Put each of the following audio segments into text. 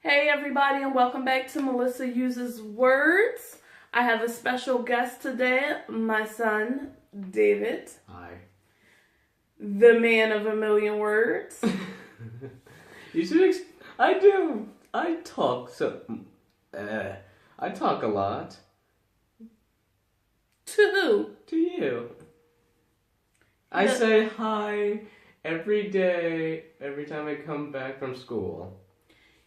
Hey everybody, and welcome back to Melissa Uses Words. I have a special guest today, my son, David. Hi. The man of a million words. You should I do. I talk I talk a lot. To who? To you. I say hi every day, every time I come back from school.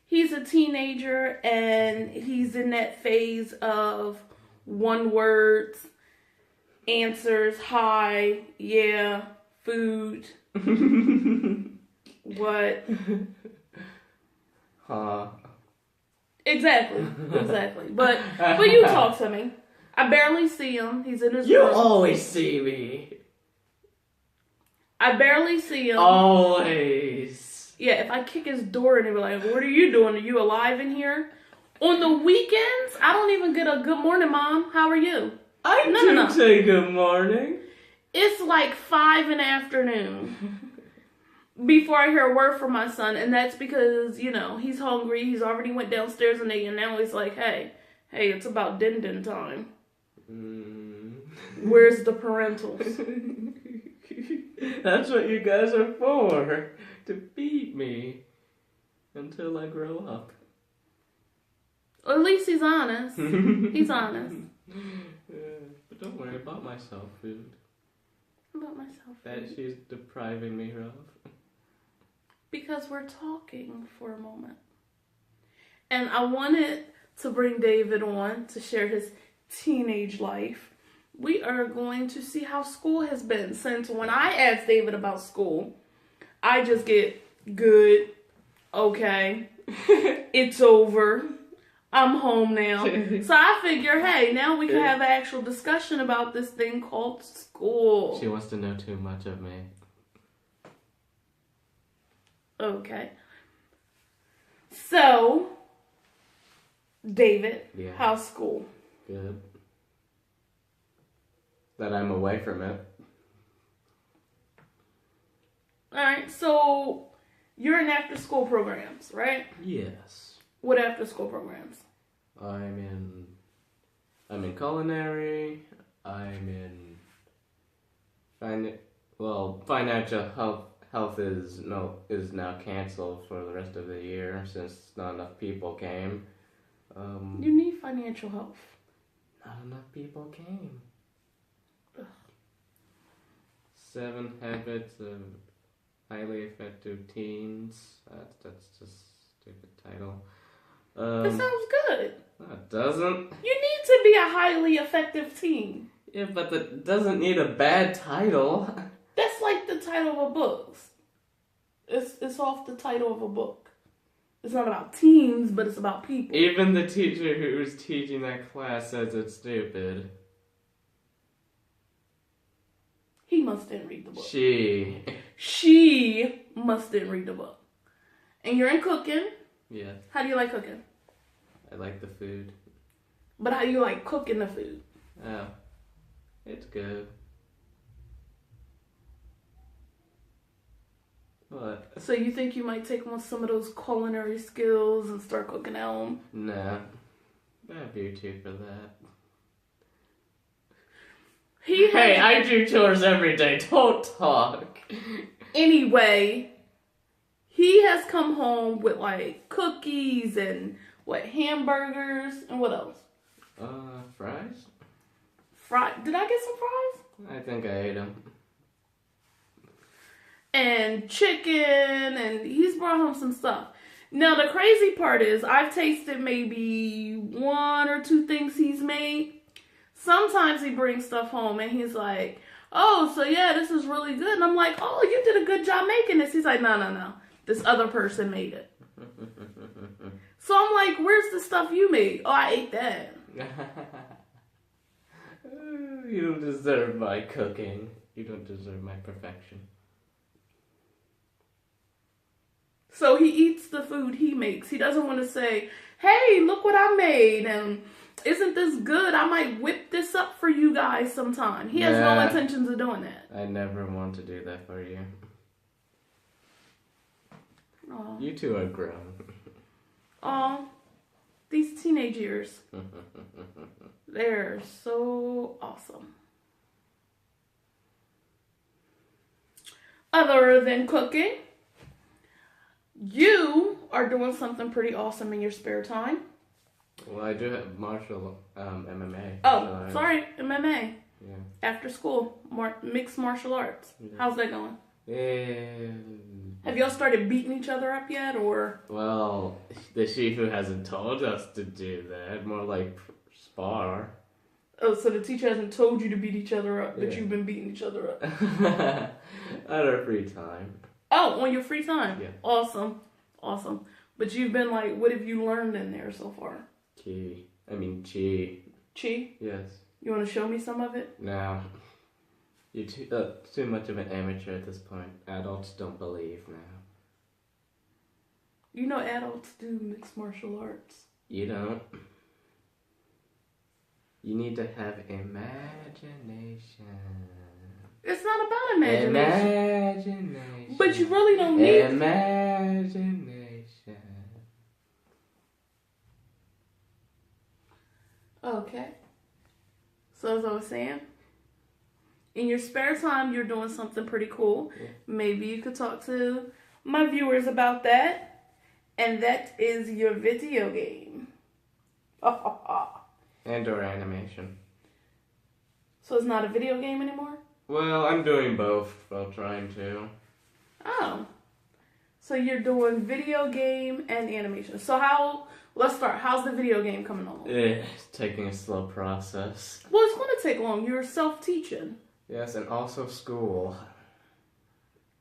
He's a teenager and he's in that phase of one words, answers, hi, yeah, food, what? Huh. Exactly. But you talk to me. I barely see him. He's in his You room. always see me. I barely see him. Always. Yeah, if I kick his door and he'll be like, what are you doing? Are you alive in here? On the weekends, I don't even get a good morning, Mom. How are you? No. Say good morning. It's like 5 in the afternoon before I hear a word from my son. And that's because, he's hungry. He's already went downstairs and ate. And now he's like, hey, it's about din time. Where's the parentals? That's what you guys are for. To beat me until I grow up. Well, at least he's honest. He's honest. But don't worry about my self food. About myself. That she's depriving me of. Because we're talking for a moment. And I wanted to bring David on to share his teenage life. We are going to see how school has been, since when I asked David about school, I just get good, okay, it's over, I'm home now. So I figure, hey, now we can have an actual discussion about this thing called school. She wants to know too much of me. Okay. So, David, how's school? Good. That I'm away from it. Alright, so you're in after school programs, right? Yes. What after school programs? I'm in culinary. I'm in financial health is now canceled for the rest of the year since not enough people came. You need financial health. Not enough people came. 7 Habits of Highly Effective Teens. That's just a stupid title. That sounds good. No, it doesn't. You need to be a highly effective teen. Yeah, but that doesn't need a bad title. That's like the title of a book. It's off the title of a book. It's not about teens, but it's about people. Even the teacher who was teaching that class says it's stupid. He must didn't read the book. She must didn't read the book. And you're in cooking. Yeah. How do you like cooking? I like the food. But how do you like cooking the food? Oh, it's good. What? So you think you might take on some of those culinary skills and start cooking at home? Nah. I have YouTube for that. Hey, I do chores every day. Don't talk. Anyway, he has come home with like cookies and hamburgers and what else? Fries? Did I get some fries? I think I ate them. And chicken, and he's brought home some stuff. Now the crazy part is I've tasted maybe 1 or 2 things he's made. Sometimes he brings stuff home and he's like, oh, so yeah, this is really good. And I'm like, oh, you did a good job making this. He's like, no. This other person made it. So I'm like, where's the stuff you made? Oh, I ate that. You don't deserve my cooking. You don't deserve my perfection. So he eats the food he makes. He doesn't want to say, hey, look what I made, and isn't this good? I might whip this up for you guys sometime. He has no intentions of doing that. I never want to do that for you. Oh. You two are grown. Oh, these teenage years. They're so awesome. Other than cooking, you are doing something pretty awesome in your spare time. Well, I do have MMA. Oh, sorry, MMA. Yeah. After school, mixed martial arts. Yeah. How's that going? Yeah. Have y'all started beating each other up yet, or? Well, the Shifu hasn't told us to do that. More like spar. Oh, so the teacher hasn't told you to beat each other up, but Yeah. you've been beating each other up. At our free time. Oh, on your free time? Yeah. Awesome. Awesome. But you've been like, what have you learned in there so far? Chi. Chi? Yes. You want to show me some of it? No. You're too much of an amateur at this point. Adults don't believe now. You know adults do mixed martial arts. You don't. You need to have imagination. It's not about imagination. Imagination. But you really don't need imagination. Okay. So as I was saying, in your spare time, you're doing something pretty cool. Yeah. Maybe you could talk to my viewers about that. And that is your video game. And or animation. So it's not a video game anymore? Well, I'm doing both while trying to. Oh. So you're doing video game and animation. So let's start. How's the video game coming along? It's taking a slow process. Well, it's going to take long. You're self-teaching. Yes, and also school.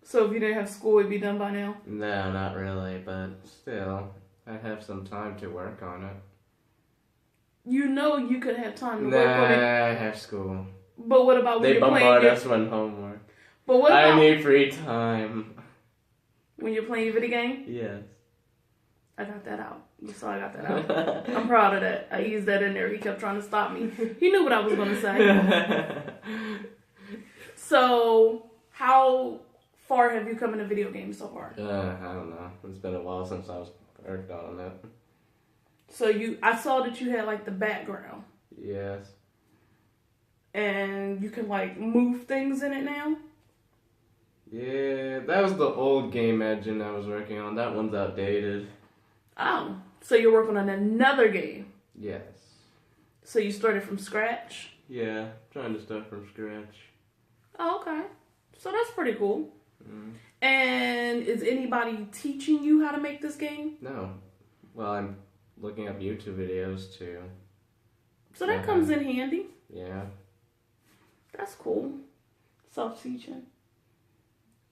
So if you didn't have school, it'd be done by now? No, not really, but still, I have some time to work on it. You know you could have time to Nah, work on it. I have school. But what about when They you're playing bombard your... us with homework. But what about I need free time. when you're playing your video game? Yes. I got that out. You saw I got that out. I'm proud of that. I used that in there. He kept trying to stop me. He knew what I was going to say. So, how far have you come in a video game so far? I don't know. It's been a while since I was worked on it. So I saw that you had like the background. Yes. And you can like move things in it now? Yeah, that was the old game engine I was working on. That one's outdated. Oh, so you're working on another game? Yes. So you started from scratch? Yeah, trying to start from scratch. Oh, okay. So that's pretty cool. Mm. And is anybody teaching you how to make this game? No. Well, I'm looking up YouTube videos too. So that comes in handy. Yeah. That's cool. Self-teaching.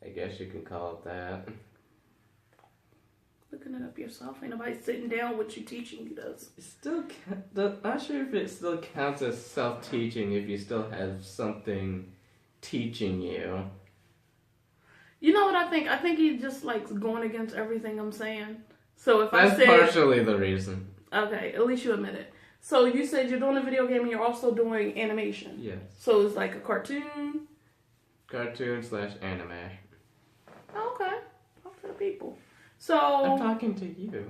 I guess you can call it that. Looking it up yourself. Ain't nobody sitting down with you teaching you does. Not sure if it still counts as self-teaching if you still have something teaching you. You know what I think? I think he just likes going against everything I'm saying. So if That's I said... partially the reason. Okay, at least you admit it. So you said you're doing a video game and you're also doing animation. Yes. So it's like a cartoon? Cartoon/anime. Oh, okay. Talk to the people. So... I'm talking to you.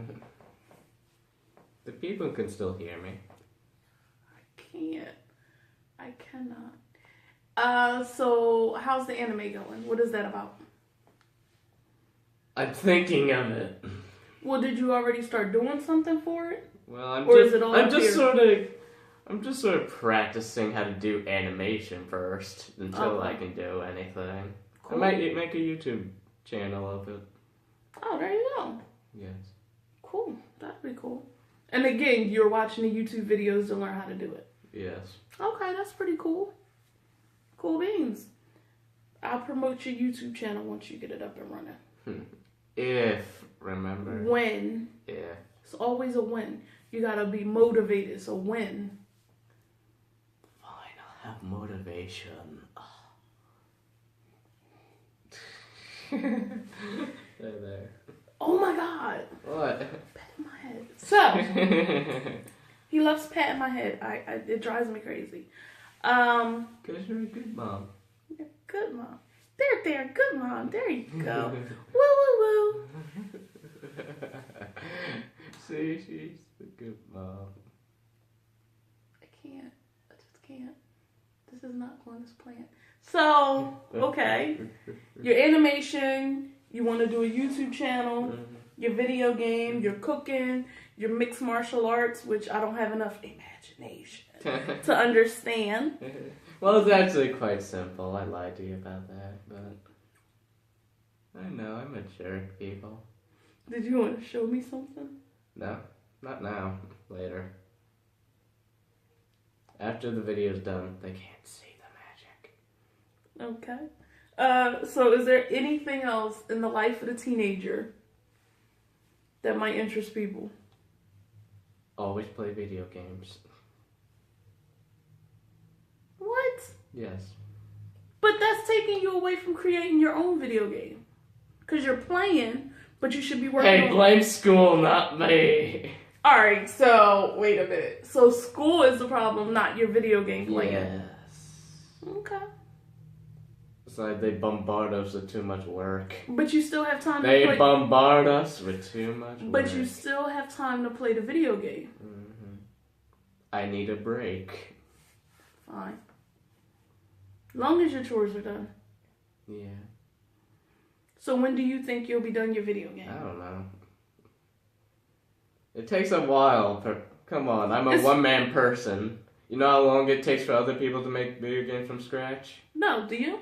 The people can still hear me. I cannot. So how's the anime going? What is that about? I'm thinking of it. Well, did you already start doing something for it? Well, I'm just sort of practicing how to do animation first until I can do anything. Cool. I might make a YouTube channel of it. Oh, there you go. Yes. Cool. That'd be cool. And again, you're watching the YouTube videos to learn how to do it. Yes. Okay, that's pretty cool. Cool beans. I'll promote your YouTube channel once you get it up and running. Remember. When. If. It's always a win. You gotta be motivated, so when. Fine, I'll have motivation. There. Oh my god. What? Patting my head. So, he loves patting my head. It drives me crazy. Because you're a good mom. You're a good mom. There, good mom. There you go. Woo, woo, woo. See, she's the good mom. I can't. I just can't. This is not going as planned. So, okay. Your animation, you want to do a YouTube channel, your video game, your cooking, your mixed martial arts, which I don't have enough imagination to understand. Well, it's actually quite simple. I lied to you about that, but I know, I'm a jerk, people. Did you want to show me something? No, not now. Later. After the video's done, they can't see the magic. Okay. So is there anything else in the life of the teenager that might interest people? Always play video games. What? Yes. But that's taking you away from creating your own video game. Because you're playing, but you should be working Hey, blame school, not me. Alright, so, wait a minute. So school is the problem, not your video game playing. Yes. Okay. It's like they bombard us with too much work. But you still have time to They play. bombard us with too much work. But you still have time to play the video game. Mm-hmm. I need a break. Fine. Long as your chores are done. Yeah. So when do you think you'll be done your video game? I don't know. It takes a while. Come on, I'm a one-man person. You know how long it takes for other people to make video games from scratch? No, do you?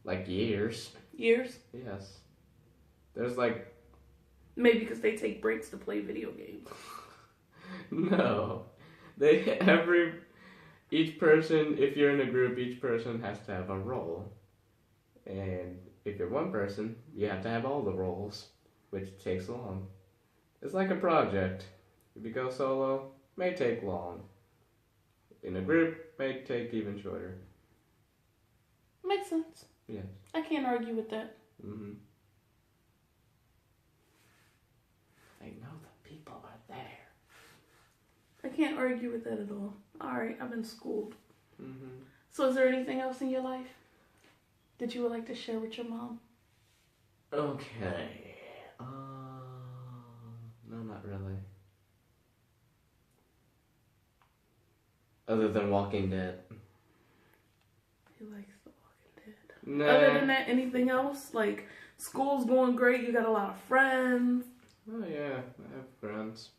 Like years. Years? Yes. There's like... Maybe because they take breaks to play video games. No. Each person, if you're in a group, each person has to have a role. And if you're one person, you have to have all the roles, which takes long. It's like a project. If you go solo, may take long. In a group, may take even shorter. Makes sense. Yes. I can't argue with that. Mm-hmm. I know the people are there. I can't argue with that at all. Alright, I've been schooled. Mm-hmm. So is there anything else in your life that you would like to share with your mom? Okay. No, not really. Other than Walking Dead. He likes The Walking Dead. Nah. Other than that, anything else? Like, school's going great, you got a lot of friends. Oh yeah, I have friends.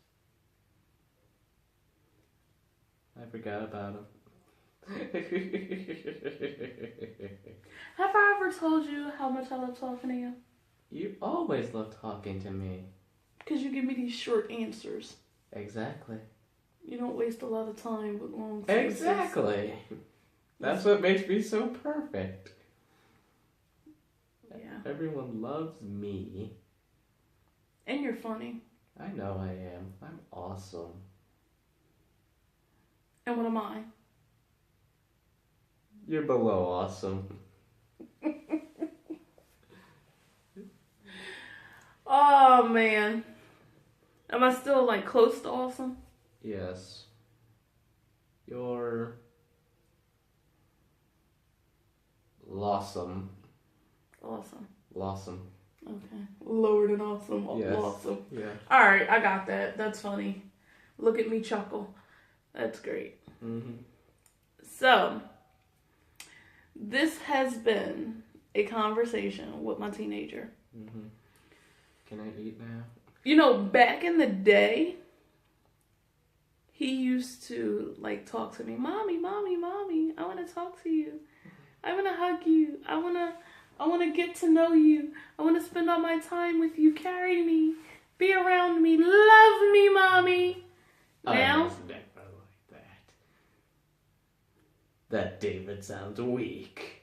I forgot about them. Have I ever told you how much I love talking to you? You always love talking to me. Because you give me these short answers. Exactly. You don't waste a lot of time with long sentences. Exactly. That's what makes me so perfect. Yeah. Everyone loves me. And you're funny. I know I am. I'm awesome. And what am I? You're below awesome. Oh, man. Am I still, like, close to awesome? Yes. You're... Lawsome. Awesome. Lawsome. Okay. Lower than awesome. Yes. Awesome. Yeah. Alright, I got that. That's funny. Look at me chuckle. That's great. Mm-hmm. So, this has been a conversation with my teenager. Mm-hmm. Can I eat now? You know, back in the day, he used to, like, talk to me. Mommy, mommy, mommy, I want to talk to you. I want to hug you. I want to get to know you. I want to spend all my time with you. Carry me. Be around me. Love me, mommy. Now? I was never like that. That David sounds weak.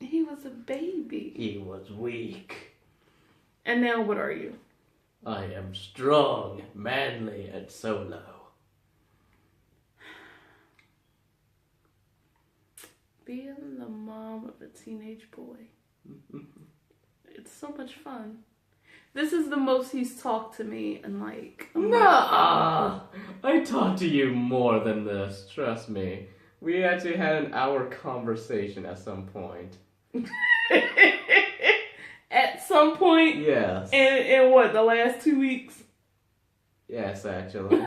He was a baby. He was weak. And now what are you? I am strong, manly, and solo. Being the mom of a teenage boy. It's so much fun. This is the most he's talked to me in like a month. Nah, I talked to you more than this, trust me. We actually had an hour conversation at some point. At some some point? Yes. In what, the last 2 weeks? Yes, actually.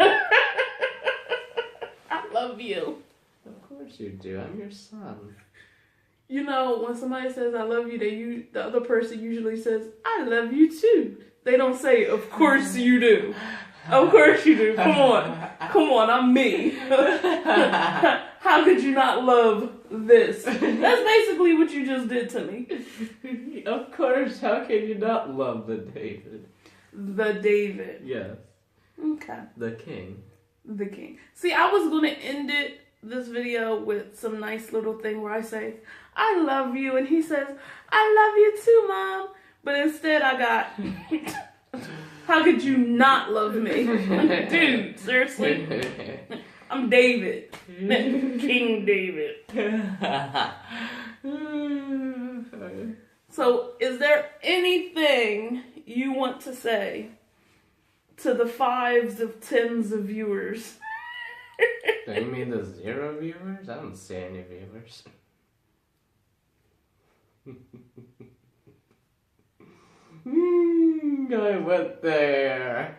I love you. Of course you do. I'm your son. You know, when somebody says I love you, the other person usually says, I love you too. They don't say, of course you do. Of course you do. Come on. Come on, I'm me. How could you not love this? That's basically what you just did to me. Of course, how can you not love the David? The David. Yes. Okay. The king. The king. See, I was going to end this video with some nice little thing where I say, I love you. And he says, I love you too, Mom. But instead I got, how could you not love me? Dude, seriously? I'm David. King David. So, is there anything you want to say to the 5s of 10s of viewers? Do you mean the 0 viewers? I don't see any viewers. I went there.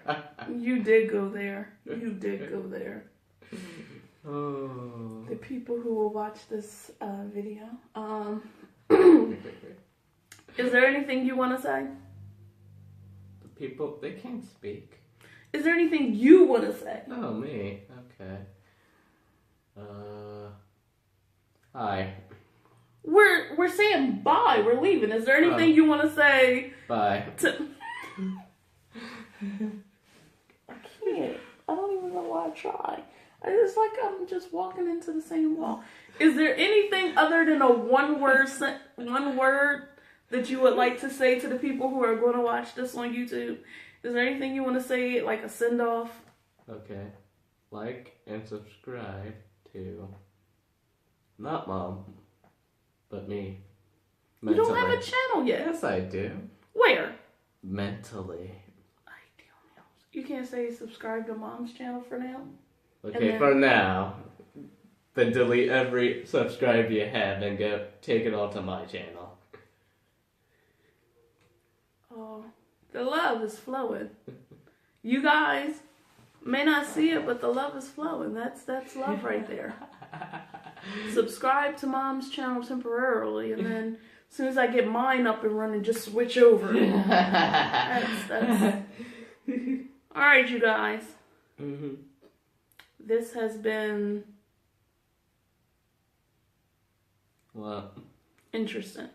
You did go there. You did go there. Oh. The people who will watch this video. Is there anything you want to say? The people, they can't speak. Is there anything you want to say? Oh, me. Okay. Hi. We're saying bye. We're leaving. Is there anything you want to say? Bye. I can't. I don't even know why I try. It's like I'm just walking into the same wall. Is there anything other than a one word that you would like to say to the people who are going to watch this on YouTube? Is there anything you want to say, like a send off? Okay. Like and subscribe to not Mom, but me. You don't have a channel yet. Yes, I do. Where? Mentally. You can't say subscribe to Mom's channel for now? Okay, for now. Then delete every subscribe you have and take it all to my channel. Oh, the love is flowing. You guys may not see it, but the love is flowing. That's love right there. Subscribe to Mom's channel temporarily, and then as soon as I get mine up and running, just switch over. That's all right, you guys. Mm-hmm. This has been What? Interesting.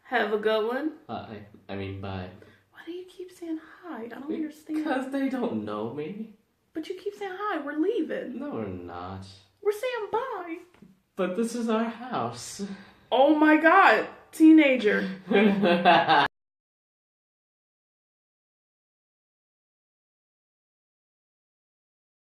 Have a good one. Bye. Why do you keep saying hi? I don't understand. Because they don't know me. But you keep saying hi. We're leaving. No, we're not. We're saying bye. But this is our house. Oh my God. Teenager.